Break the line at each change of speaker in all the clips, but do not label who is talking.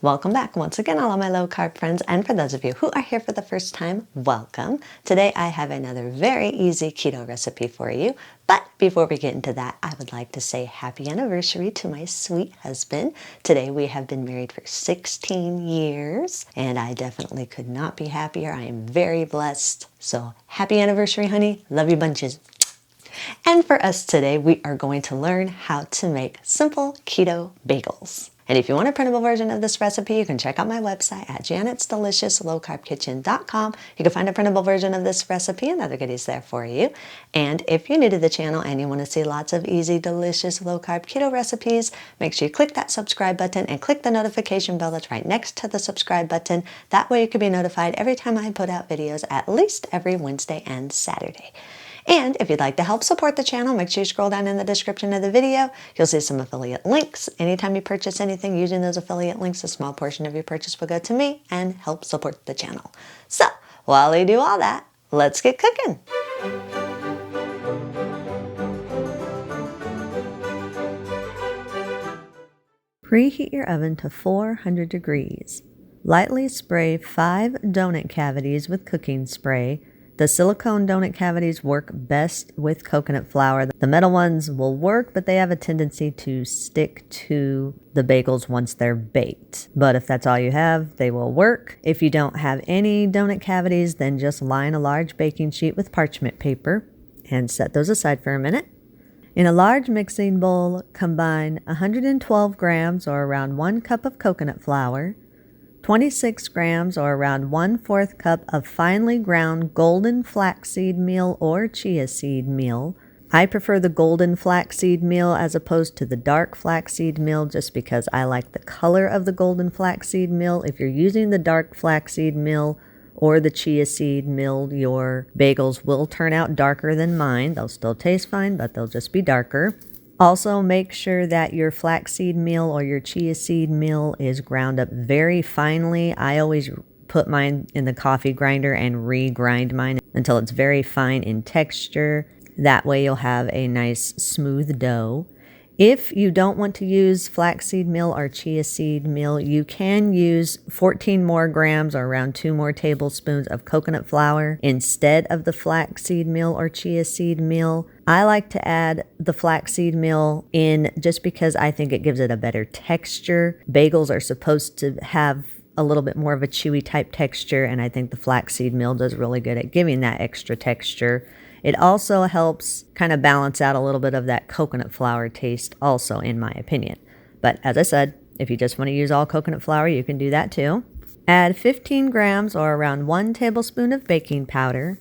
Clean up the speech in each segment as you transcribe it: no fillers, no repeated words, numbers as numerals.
Welcome back once again, all of my low carb friends, and for those of you who are here for the first time, welcome. Today I have another very easy keto recipe for you, but before we get into that, I would like to say happy anniversary to my sweet husband. Today we have been married for 16 years, and I definitely could not be happier. I am very blessed, so happy anniversary, honey. Love you bunches. And for us today, we are going to learn how to make simple keto bagels. And if you want a printable version of this recipe, you can check out my website at janet'sdeliciouslowcarbkitchen.com. You can find a printable version of this recipe and other goodies there for you. And if you're new to the channel and you want to see lots of easy, delicious, low-carb keto recipes, make sure you click that subscribe button and click the notification bell that's right next to the subscribe button. That way you can be notified every time I put out videos, at least every Wednesday and Saturday. And if you'd like to help support the channel, make sure you scroll down in the description of the video. You'll see some affiliate links. Anytime you purchase anything using those affiliate links, a small portion of your purchase will go to me and help support the channel. So while you do all that, let's get cooking. Preheat your oven to 400 degrees. Lightly spray 5 donut cavities with cooking spray. The silicone donut cavities work best with coconut flour. The metal ones will work, but they have a tendency to stick to the bagels once they're baked. But if that's all you have, they will work. If you don't have any donut cavities, then just line a large baking sheet with parchment paper and set those aside for a minute. In a large mixing bowl, combine 112 grams or around 1 cup of coconut flour, 26 grams or around 1/4 cup of finely ground golden flaxseed meal or chia seed meal. I prefer the golden flaxseed meal as opposed to the dark flaxseed meal just because I like the color of the golden flaxseed meal. If you're using the dark flaxseed meal or the chia seed meal, your bagels will turn out darker than mine. They'll still taste fine, but they'll just be darker. Also, make sure that your flaxseed meal or your chia seed meal is ground up very finely. I always put mine in the coffee grinder and re-grind mine until it's very fine in texture. That way you'll have a nice smooth dough. If you don't want to use flaxseed meal or chia seed meal, you can use 14 more grams or around 2 more tablespoons of coconut flour instead of the flaxseed meal or chia seed meal. I like to add the flaxseed meal in just because I think it gives it a better texture. Bagels are supposed to have a little bit more of a chewy type texture, and I think the flaxseed meal does really good at giving that extra texture. It also helps kind of balance out a little bit of that coconut flour taste also, in my opinion. But as I said, if you just want to use all coconut flour, you can do that too. Add 15 grams or around 1 tablespoon of baking powder,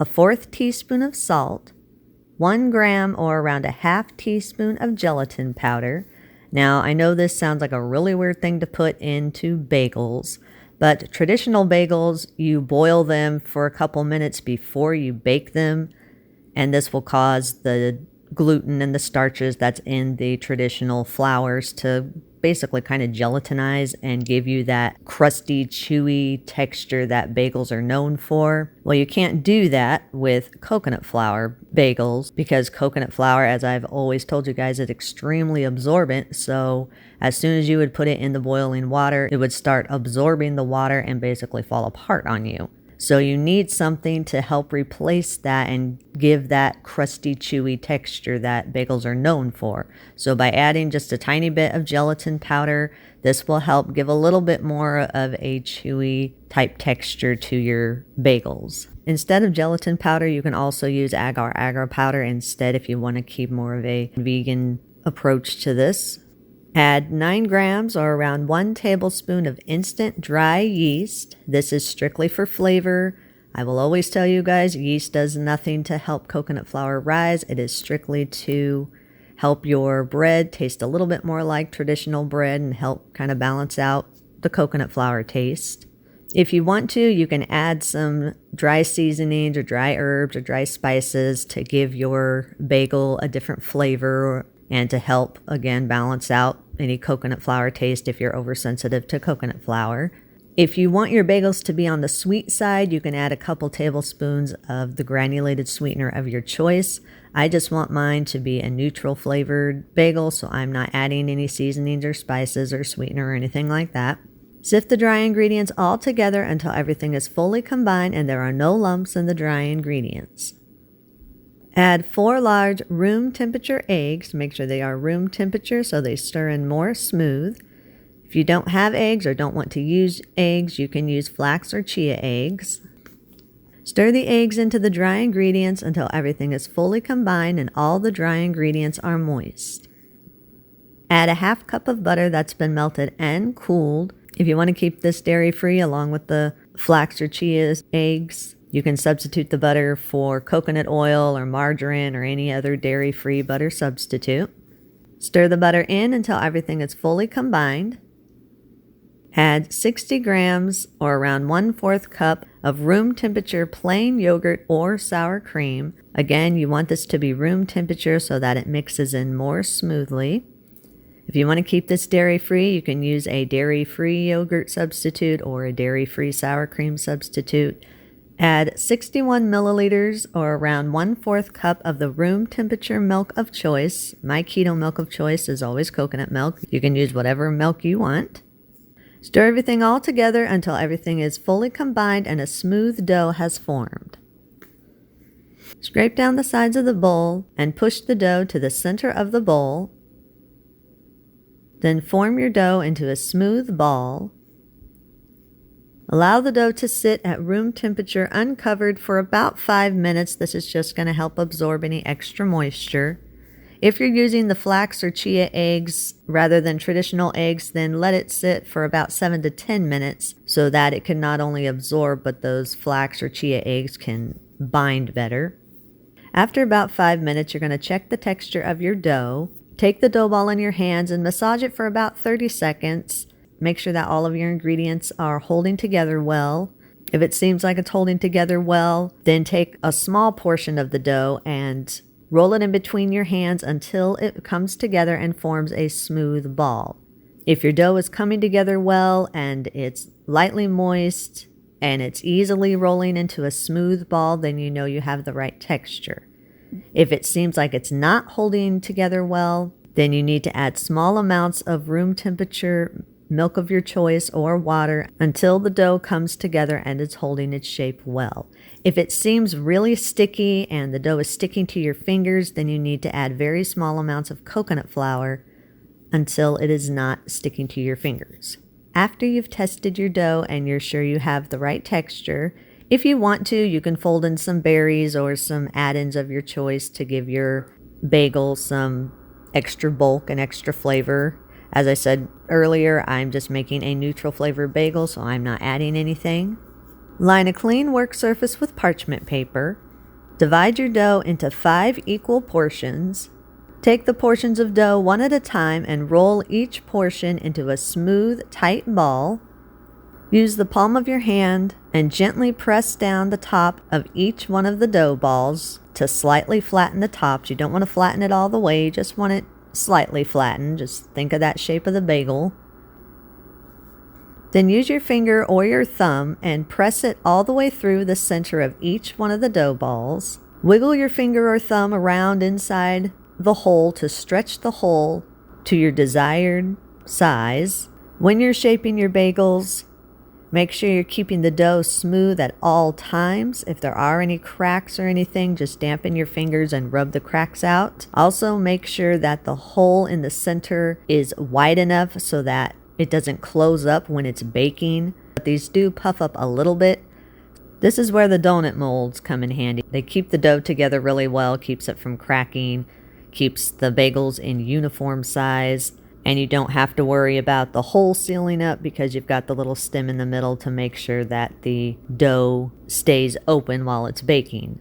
a 1/4 teaspoon of salt, 1 gram or around a 1/2 teaspoon of gelatin powder. Now, I know this sounds like a really weird thing to put into bagels, but traditional bagels, you boil them for a couple minutes before you bake them, and this will cause the gluten and the starches that's in the traditional flours to basically kind of gelatinize and give you that crusty, chewy texture that bagels are known for. Well, you can't do that with coconut flour bagels because coconut flour, as I've always told you guys, is extremely absorbent. So as soon as you would put it in the boiling water, it would start absorbing the water and basically fall apart on you. So you need something to help replace that and give that crusty, chewy texture that bagels are known for. So by adding just a tiny bit of gelatin powder, this will help give a little bit more of a chewy type texture to your bagels. Instead of gelatin powder, you can also use agar-agar powder instead if you want to keep more of a vegan approach to this. Add 9 grams or around 1 tablespoon of instant dry yeast. This is strictly for flavor. I will always tell you guys, yeast does nothing to help coconut flour rise. It is strictly to help your bread taste a little bit more like traditional bread and help kind of balance out the coconut flour taste. If you want to, you can add some dry seasonings or dry herbs or dry spices to give your bagel a different flavor and to help, again, balance out any coconut flour taste if you're oversensitive to coconut flour. If you want your bagels to be on the sweet side, you can add a couple tablespoons of the granulated sweetener of your choice. I just want mine to be a neutral flavored bagel, so I'm not adding any seasonings or spices or sweetener or anything like that. Sift the dry ingredients all together until everything is fully combined and there are no lumps in the dry ingredients. Add 4 large room temperature eggs. Make sure they are room temperature so they stir in more smooth. If you don't have eggs or don't want to use eggs, you can use flax or chia eggs. Stir the eggs into the dry ingredients until everything is fully combined and all the dry ingredients are moist. Add a half cup of butter that's been melted and cooled. If you want to keep this dairy-free along with the flax or chia eggs, you can substitute the butter for coconut oil or margarine or any other dairy-free butter substitute. Stir the butter in until everything is fully combined. Add 60 grams or around 1/4 cup of room temperature plain yogurt or sour cream. Again, you want this to be room temperature so that it mixes in more smoothly. If you want to keep this dairy-free, you can use a dairy-free yogurt substitute or a dairy-free sour cream substitute. Add 61 milliliters or around 1/4 cup of the room temperature milk of choice. My keto milk of choice is always coconut milk. You can use whatever milk you want. Stir everything all together until everything is fully combined and a smooth dough has formed. Scrape down the sides of the bowl and push the dough to the center of the bowl. Then form your dough into a smooth ball. Allow the dough to sit at room temperature uncovered for about 5 minutes. This is just going to help absorb any extra moisture. If you're using the flax or chia eggs rather than traditional eggs, then let it sit for about 7 to 10 minutes so that it can not only absorb, but those flax or chia eggs can bind better. After about 5 minutes, you're going to check the texture of your dough. Take the dough ball in your hands and massage it for about 30 seconds. Make sure that all of your ingredients are holding together well. If it seems like it's holding together well, then take a small portion of the dough and roll it in between your hands until it comes together and forms a smooth ball. If your dough is coming together well and it's lightly moist and it's easily rolling into a smooth ball, then you know you have the right texture. If it seems like it's not holding together well, then you need to add small amounts of room temperature milk of your choice or water until the dough comes together and it's holding its shape well. If it seems really sticky and the dough is sticking to your fingers, then you need to add very small amounts of coconut flour until it is not sticking to your fingers. After you've tested your dough and you're sure you have the right texture, if you want to, you can fold in some berries or some add-ins of your choice to give your bagel some extra bulk and extra flavor. As I said earlier, I'm just making a neutral flavor bagel, so I'm not adding anything. Line a clean work surface with parchment paper. Divide your dough into 5 equal portions. Take the portions of dough one at a time and roll each portion into a smooth, tight ball. Use the palm of your hand and gently press down the top of each one of the dough balls to slightly flatten the tops. You don't want to flatten it all the way, you just want it slightly flattened. Just think of that shape of the bagel. Then use your finger or your thumb and press it all the way through the center of each one of the dough balls. Wiggle your finger or thumb around inside the hole to stretch the hole to your desired size. When you're shaping your bagels, make sure you're keeping the dough smooth at all times. If there are any cracks or anything, just dampen your fingers and rub the cracks out. Also, make sure that the hole in the center is wide enough so that it doesn't close up when it's baking. But these do puff up a little bit. This is where the donut molds come in handy. They keep the dough together really well, keeps it from cracking, keeps the bagels in uniform size. And you don't have to worry about the hole sealing up because you've got the little stem in the middle to make sure that the dough stays open while it's baking.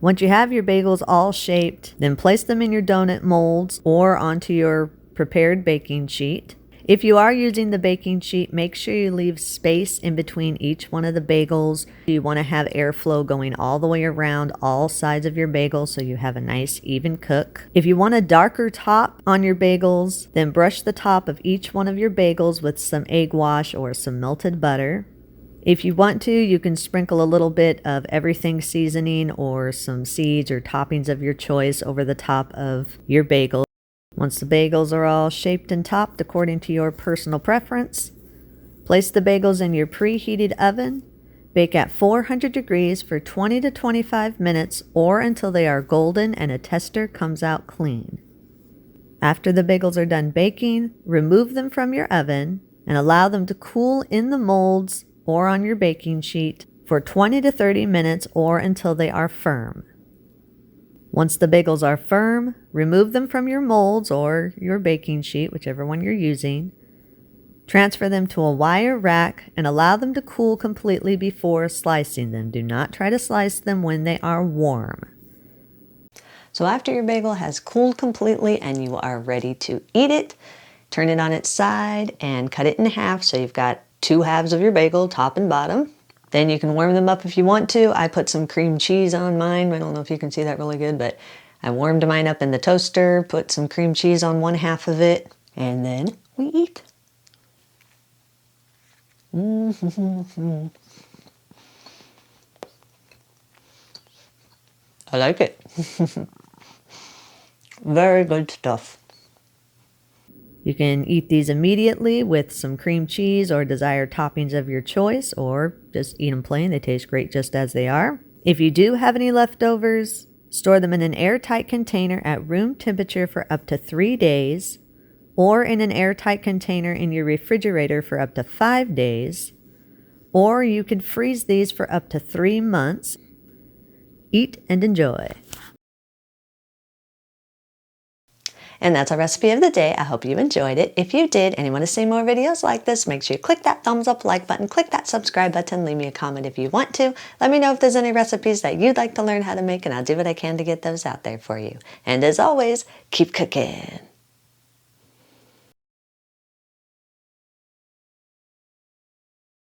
Once you have your bagels all shaped, then place them in your donut molds or onto your prepared baking sheet. If you are using the baking sheet, make sure you leave space in between each one of the bagels. You want to have airflow going all the way around all sides of your bagel so you have a nice even cook. If you want a darker top on your bagels, then brush the top of each one of your bagels with some egg wash or some melted butter. If you want to, you can sprinkle a little bit of everything seasoning or some seeds or toppings of your choice over the top of your bagel. Once the bagels are all shaped and topped according to your personal preference, place the bagels in your preheated oven. Bake at 400 degrees for 20 to 25 minutes or until they are golden and a tester comes out clean. After the bagels are done baking, remove them from your oven and allow them to cool in the molds or on your baking sheet for 20 to 30 minutes or until they are firm. Once the bagels are firm, remove them from your molds or your baking sheet, whichever one you're using. Transfer them to a wire rack and allow them to cool completely before slicing them. Do not try to slice them when they are warm. So after your bagel has cooled completely and you are ready to eat it, turn it on its side and cut it in half so you've got two halves of your bagel, top and bottom. Then you can warm them up if you want to. I put some cream cheese on mine. I don't know if you can see that really good, but I warmed mine up in the toaster, put some cream cheese on one half of it, and then we eat. I like it. Very good stuff. You can eat these immediately with some cream cheese or desired toppings of your choice, or just eat them plain. They taste great just as they are. If you do have any leftovers, store them in an airtight container at room temperature for up to 3 days, or in an airtight container in your refrigerator for up to 5 days, or you can freeze these for up to 3 months. Eat and enjoy. And that's our recipe of the day. I hope you enjoyed it. If you did and you want to see more videos like this, make sure you click that thumbs up like button, click that subscribe button, leave me a comment if you want to. Let me know if there's any recipes that you'd like to learn how to make, and I'll do what I can to get those out there for you. And as always, keep cooking.